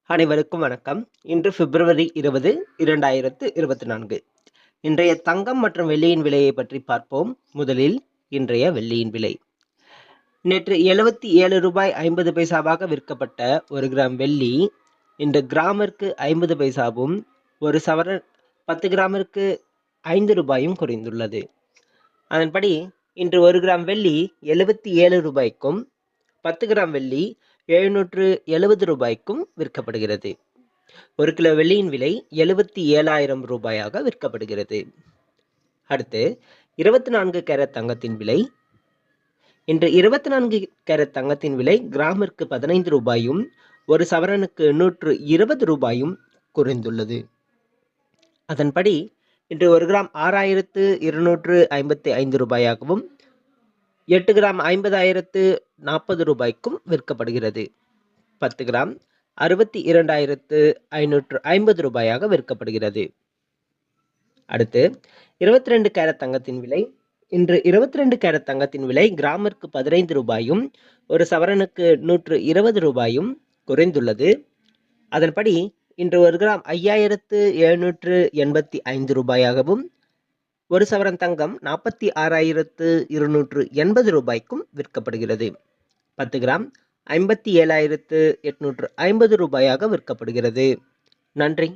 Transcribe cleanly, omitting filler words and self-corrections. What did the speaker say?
அனைவருக்கும் வணக்கம். இன்று பிப்ரவரி 20, 2024. இன்றைய தங்கம் மற்றும் வெள்ளியின் விலையை பற்றி பார்ப்போம். முதலில் இன்றைய வெள்ளியின் விலை. நேற்று ₹77.50 விற்கப்பட்ட 1 கிராம் வெள்ளி இன்று கிராமிற்கு 50 பைசாவும், ஒரு சவரன் 10 கிராமிற்கு ₹5 குறைந்துள்ளது. அதன்படி இன்று 1 கிராம் வெள்ளி ₹77க்கும் 10 கிராம் வெள்ளி ₹770க்கும் விற்கப்படுகிறது. 1 கிலோ வெள்ளியின் விலை ₹77,000 விற்கப்படுகிறது. அடுத்து 24 கேரட் தங்கத்தின் விலை. இன்று 24 கேரட் தங்கத்தின் விலை கிராமிற்கு ₹15, ஒரு சவரனுக்கு ₹120 குறைந்துள்ளது. அதன்படி இன்று 1 கிராம் ₹6,255 8 கிராம் ₹50,040க்கும் விற்கப்படுகிறது. 10 கிராம் ₹62,550 விற்கப்படுகிறது. அடுத்து 22 கேரட் தங்கத்தின் விலை. இன்று 22 கேரட் தங்கத்தின் விலை கிராமிற்கு ₹15, ஒரு சவரனுக்கு ₹120 குறைந்துள்ளது. அதன்படி இன்று 1 கிராம் ₹5,785, ஒரு சவரன் தங்கம் ₹46,280க்கும் விற்கப்படுகிறது. 10 கிராம் ₹57,850 விற்கப்படுகிறது. நன்றி.